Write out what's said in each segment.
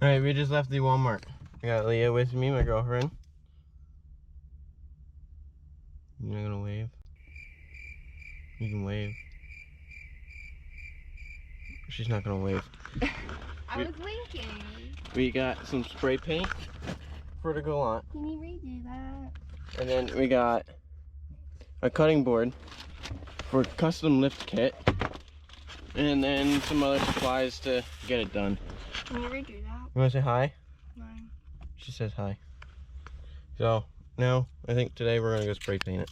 Alright, we just left the Walmart. I got Leah with me, my girlfriend. You're not gonna wave? You can wave. She's not gonna wave. I was winking. We got some spray paint for the Galant. Can you redo that? And then we got a cutting board for custom lift kit. And then some other supplies to get it done. Can you redo that? You wanna say hi? No. She says hi. So now I think today we're gonna go spray paint it.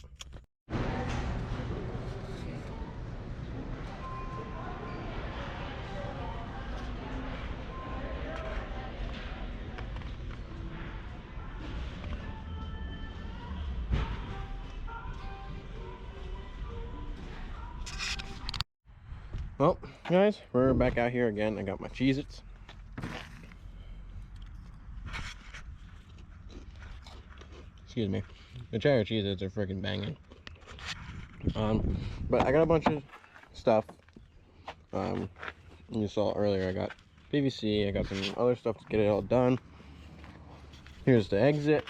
Well, guys, we're back out here again. I got my Cheez-Its. Excuse me. The cherry Cheez-Its are freaking banging. But I got a bunch of stuff. You saw earlier I got PVC. I got some other stuff to get it all done. Here's the exit.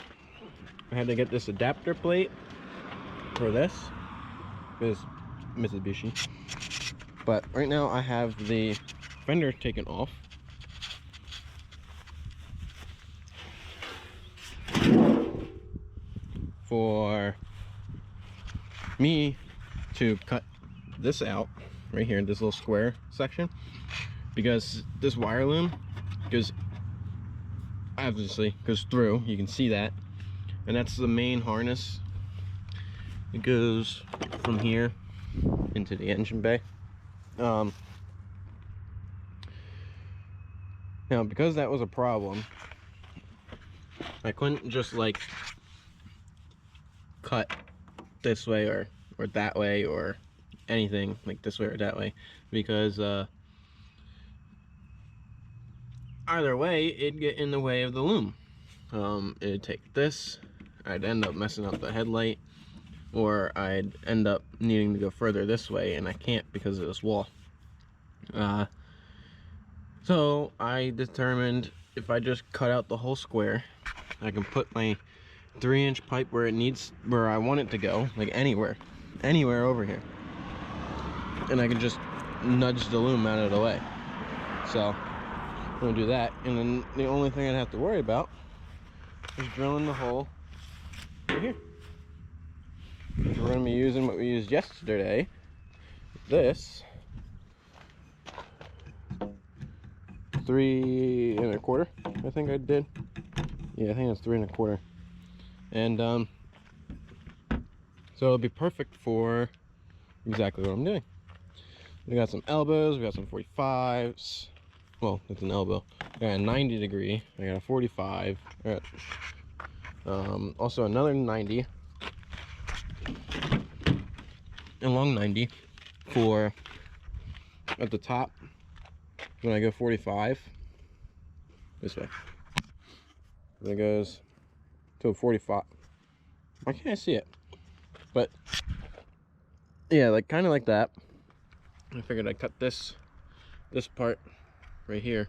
I had to get this adapter plate for this. This Mitsubishi. But right now I have the fender taken off. For me to cut this out right here in this little square section, because this wire loom goes through. You can see that, and that's the main harness. It goes from here into the engine bay. Now because that was a problem, I couldn't just like cut this way or that way or anything like this way or that way, because either way it'd get in the way of the loom. It'd take this, I'd end up messing up the headlight, or I'd end up needing to go further this way, and I can't because of this wall. So I determined if I just cut out the whole square, I can put my 3-inch pipe where I want it to go, like anywhere over here, and I can just nudge the loom out of the way. So I'm gonna do that, and then the only thing I'd have to worry about is drilling the hole right here. We're gonna be using what we used yesterday. This 3 1/4, I think I did. Yeah, I think it's 3 1/4. And so it'll be perfect for exactly what I'm doing. We got some elbows, we got some 45s. Well, it's an elbow. I got a 90 degree, I got a 45. Also another 90. A long 90 for at the top when I go 45 this way. And it goes to a 45. Why can't I see it? But yeah, like kind of like that. I figured I'd cut this part right here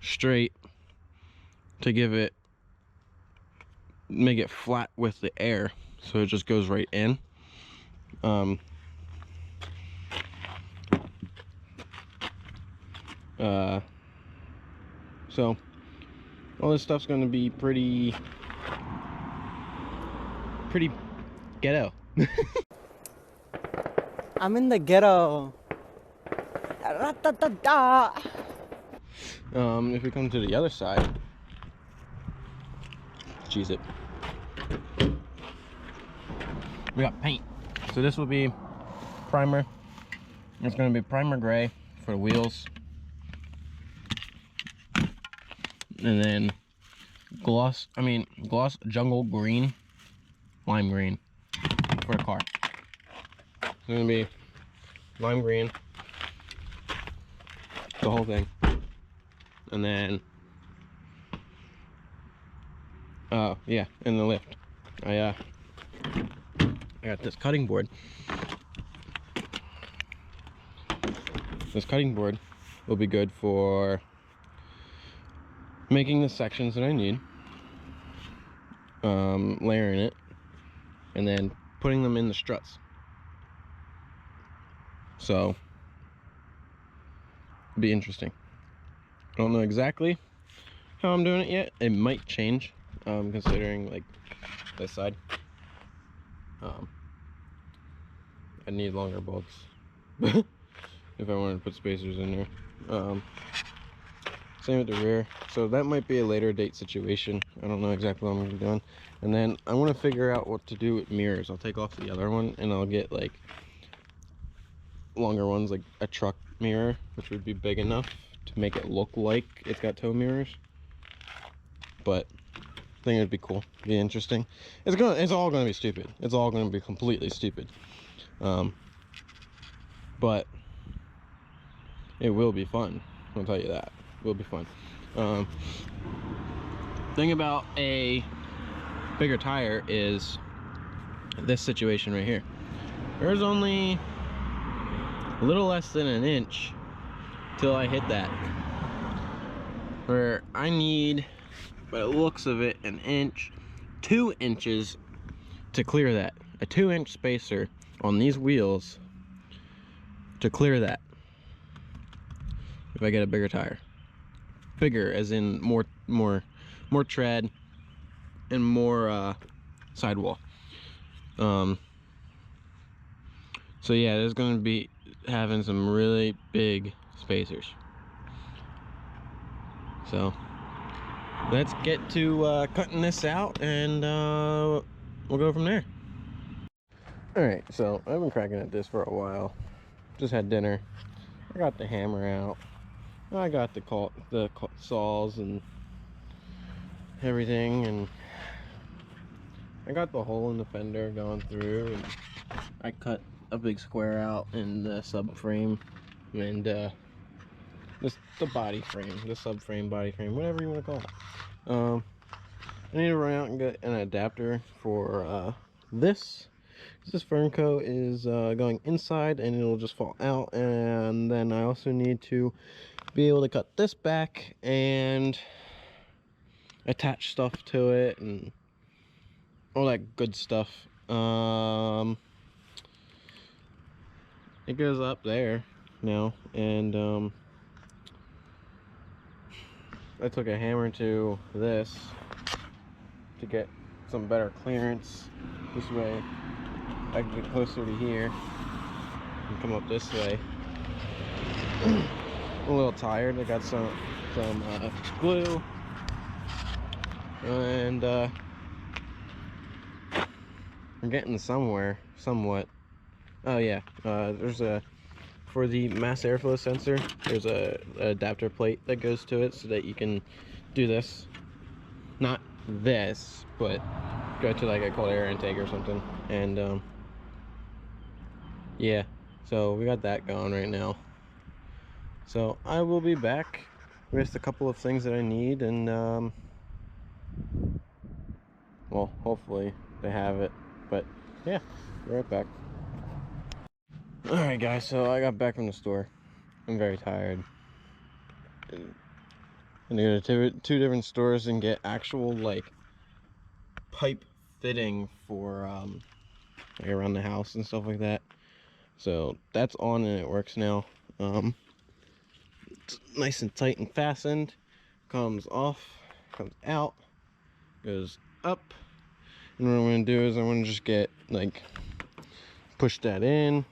straight to make it flat with the air, so it just goes right in. So all this stuff's going to be pretty ghetto. I'm in the ghetto. If we come to the other side, cheese it. We got paint. So this will be primer. It's going to be primer gray for the wheels, and then gloss jungle green, lime green for a car. It's going to be lime green, the whole thing. And then yeah, in the lift I got this cutting board. This cutting board will be good for making the sections that I need, layering it, and then putting them in the struts. So, it'll be interesting. I don't know exactly how I'm doing it yet. It might change, considering like this side. I need longer bolts if I wanted to put spacers in there. Same with the rear. So that might be a later date situation. I don't know exactly what I'm going to be doing. And then I want to figure out what to do with mirrors. I'll take off the other one and I'll get like longer ones, like a truck mirror, which would be big enough to make it look like it's got tow mirrors. But I think it'd be cool, be interesting. It's all gonna be stupid. It's all gonna be completely stupid. But it will be fun. I'll tell you that. It will be fun. Thing about a bigger tire is this situation right here. There's only a little less than an inch till I hit that, where I need, by the looks of it, an inch, 2 inches to clear that. A 2-inch spacer on these wheels to clear that if I get a bigger tire. Bigger as in more tread and more sidewall. So yeah, there's going to be having some really big spacers. So let's get to cutting this out, and we'll go from there. Alright, so I've been cracking at this for a while. Just had dinner. I got the hammer out. I got the saws and everything, and I got the hole in the fender going through, and I cut a big square out in the subframe and the body frame, the subframe, body frame, whatever you want to call it. I need to run out and get an adapter for this. This Fernco is going inside and it'll just fall out, and then I also need to be able to cut this back and attach stuff to it and all that good stuff. It goes up there now, and I took a hammer to this to get some better clearance. This way I can get closer to here and come up this way. I'm a little tired. I got some glue, and I'm getting somewhere, somewhat. Oh yeah, there's for the mass airflow sensor, there's a adapter plate that goes to it so that you can do this. Not this, but go to like a cold air intake or something. And yeah, so we got that going right now. So I will be back with a couple of things that I need, and well, hopefully they have it. But yeah, be right back. Alright guys, so I got back from the store. I'm very tired. I'm gonna go to two different stores and get actual like pipe fitting for like around the house and stuff like that. So that's on and it works now. It's nice and tight and fastened. Comes off, comes out, goes up. And what I'm gonna do is I'm gonna just get like push that in,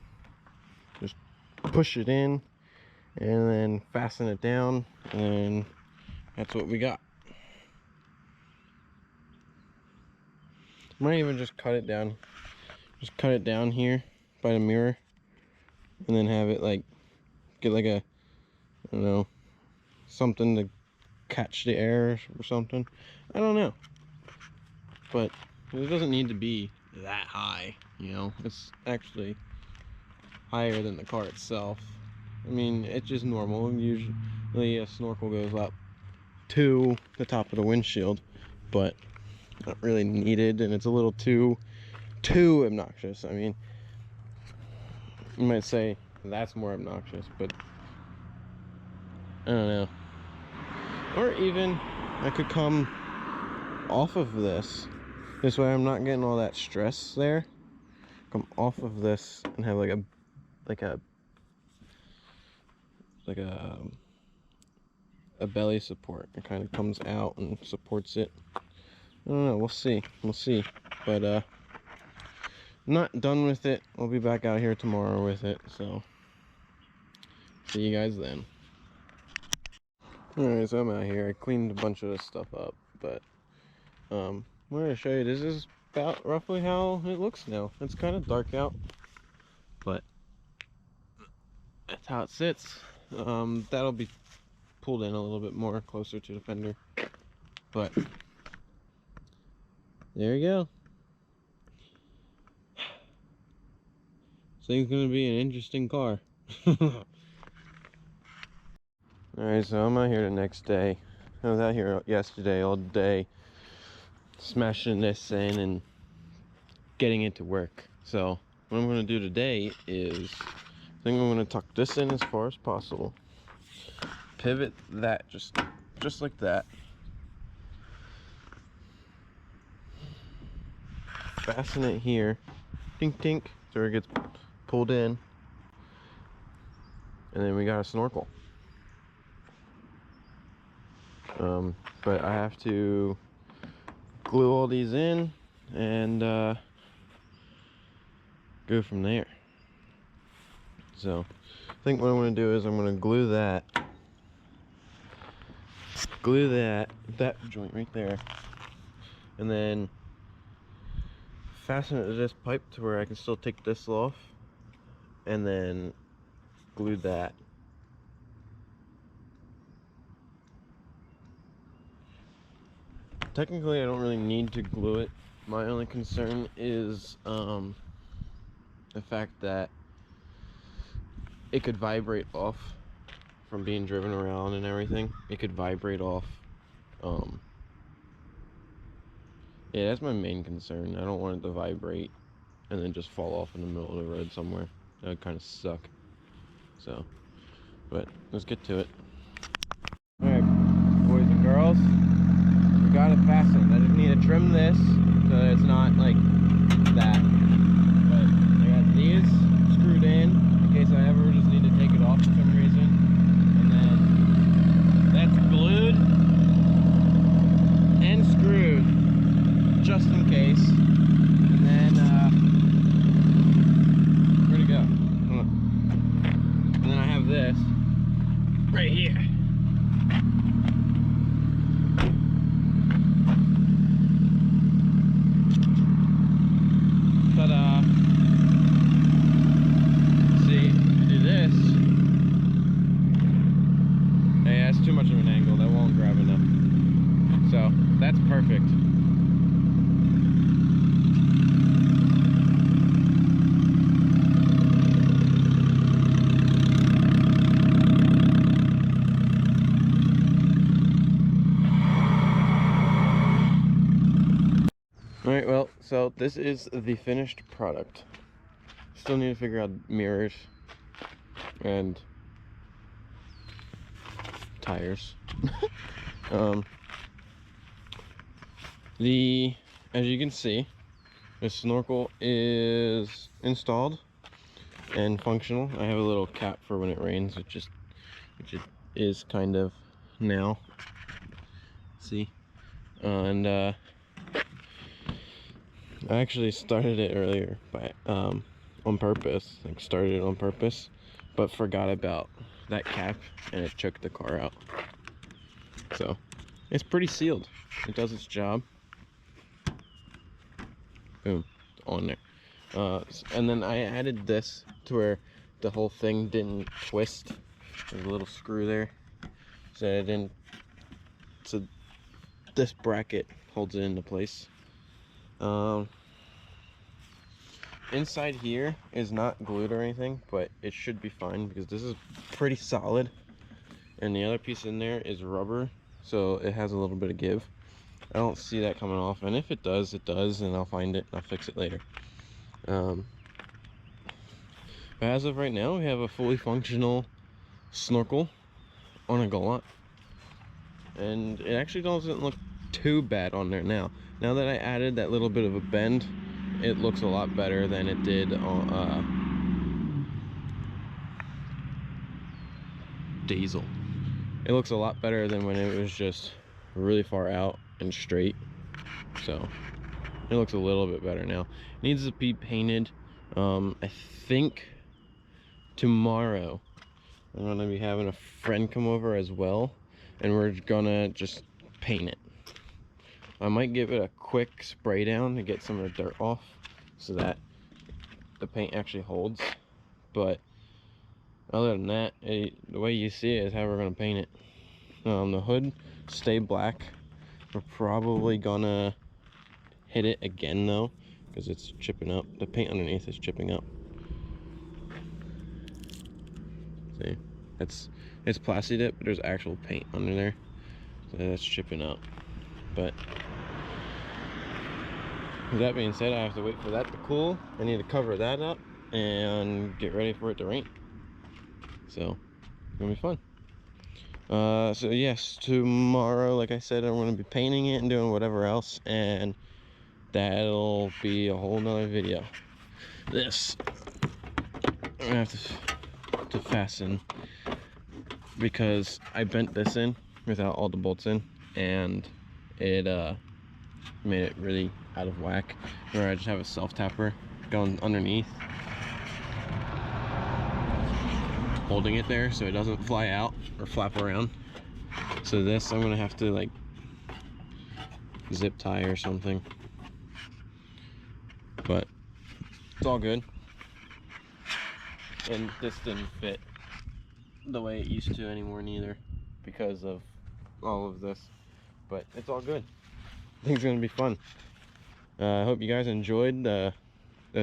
just push it in, and then fasten it down, and that's what we got. Might even just cut it down, here by the mirror, and then have it like get like a, I don't know, something to catch the air or something. I don't know, but it doesn't need to be that high, you know. It's actually higher than the car itself. I mean, it's just normal. Usually a snorkel goes up to the top of the windshield, but not really needed, and it's a little too obnoxious. I mean, you might say that's more obnoxious, but I don't know. Or even I could come off of this. This way I'm not getting all that stress there. Come off of this and have like a belly support. It kind of comes out and supports it. I don't know, we'll see. We'll see. But I'm not done with it. I'll be back out here tomorrow with it, so see you guys then. Alright, so I'm out here. I cleaned a bunch of this stuff up, but I'm going to show you, this is about roughly how it looks now. It's kind of dark out, but that's how it sits. That'll be pulled in a little bit more closer to the fender, but there you go. This thing's gonna be an interesting car. Alright, so I'm out here the next day. I was out here yesterday all day smashing this in and getting it to work. So what I'm gonna do today is I think I'm gonna tuck this in as far as possible. Pivot that just like that. Fasten it here. Tink tink. So it gets pulled in. And then we got a snorkel. But I have to glue all these in and go from there. So I think what I'm going to do is I'm going to glue that joint right there, and then fasten it to this pipe to where I can still take this off, and then glue that. Technically I don't really need to glue it. My only concern is the fact that it could vibrate off from being driven around and everything. It could vibrate off. Yeah, that's my main concern. I don't want it to vibrate and then just fall off in the middle of the road somewhere. That would kind of suck. So, but let's get to it. Alright, boys and girls, we got it fastened. I just need to trim this so that it's not like that. But I got these screwed in case I ever just need to take it off for some reason. And then that's glued and screwed just in case. And then where'd it go? And then I have this right here. Ta-da! See, do this. Hey, that's too much of an angle. That won't grab enough. So that's perfect. Alright, well, so this is the finished product. Still need to figure out mirrors and tires. As you can see, the snorkel is installed and functional. I have a little cap for when it rains, which it is kind of now. See? And I actually started it earlier by on purpose. Like started it on purpose, but forgot about that cap and it choked the car out. So it's pretty sealed. It does its job. Boom, on there. And then I added this to where the whole thing didn't twist. There's a little screw there, so it didn't. So this bracket holds it into place. Inside here is not glued or anything, but it should be fine because this is pretty solid, and the other piece in there is rubber, so it has a little bit of give. I don't see that coming off, and if it does, it does, and I'll find it and I'll fix it later. But as of right now, we have a fully functional snorkel on a Galant. and it actually doesn't look too bad on there now. Now that I added that little bit of a bend, it looks a lot better than it did on diesel. It looks a lot better than when it was just really far out and straight. So it looks a little bit better now. It needs to be painted. I think tomorrow I'm gonna be having a friend come over as well, and we're gonna just paint it. I might give it a quick spray down to get some of the dirt off so that the paint actually holds, but other than that, the way you see it is how we're gonna paint it. The hood stay black. We're probably gonna hit it again though, because it's chipping up. The paint underneath is chipping up. See, it's plasti dip, but there's actual paint under there, so that's chipping up. But with that being said, I have to wait for that to cool. I need to cover that up and get ready for it to rain. So it's gonna be fun. So yes, tomorrow, like I said, I'm going to be painting it and doing whatever else, and that'll be a whole nother video. This I'm gonna have to fasten because I bent this in without all the bolts in, and it made it really out of whack, where I just have a self tapper going underneath holding it there so it doesn't fly out or flap around. So this I'm gonna have to like zip tie or something, but it's all good. And this didn't fit the way it used to anymore neither, because of all of this, but it's all good. I think it's gonna be fun. I hope you guys enjoyed the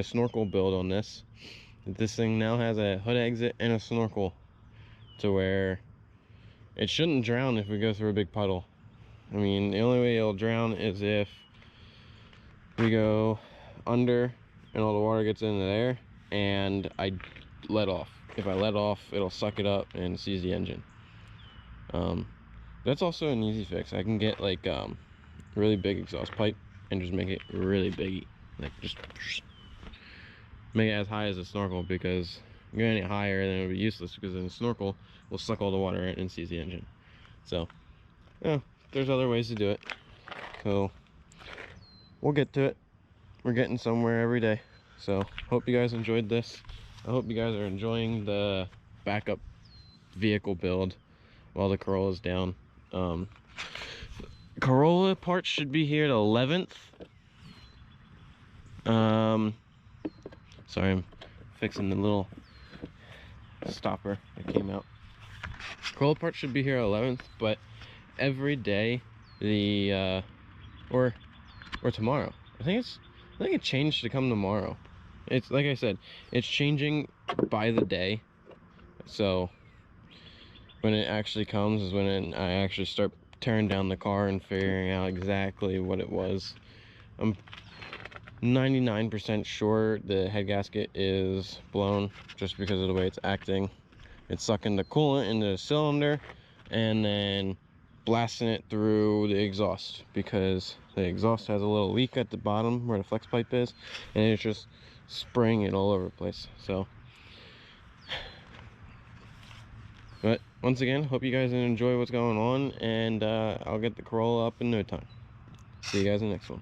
snorkel build on this. This thing now has a hood exit and a snorkel, to where it shouldn't drown if we go through a big puddle. I mean, the only way it'll drown is if we go under and all the water gets into there and I let off. If I let off, it'll suck it up and seize the engine. That's also an easy fix. I can get like really big exhaust pipe and just make it really big, like just make it as high as a snorkel, because going any higher then it would be useless, because then the snorkel will suck all the water in and seize the engine. So yeah, there's other ways to do it, so we'll get to it. We're getting somewhere every day. So hope you guys enjoyed this. I hope you guys are enjoying the backup vehicle build while the Corolla's down. Corolla parts should be here the 11th. Sorry, I'm fixing the little stopper that came out. Corolla parts should be here 11th, but every day or tomorrow. I think it changed to come tomorrow. It's like I said, it's changing by the day. So when it actually comes is when I actually start tearing down the car and figuring out exactly what it was. I'm 99% sure the head gasket is blown, just because of the way it's acting. It's sucking the coolant into the cylinder and then blasting it through the exhaust, because the exhaust has a little leak at the bottom where the flex pipe is, and it's just spraying it all over the place. So, but once again, hope you guys enjoy what's going on, and I'll get the Corolla up in no time. See you guys in the next one.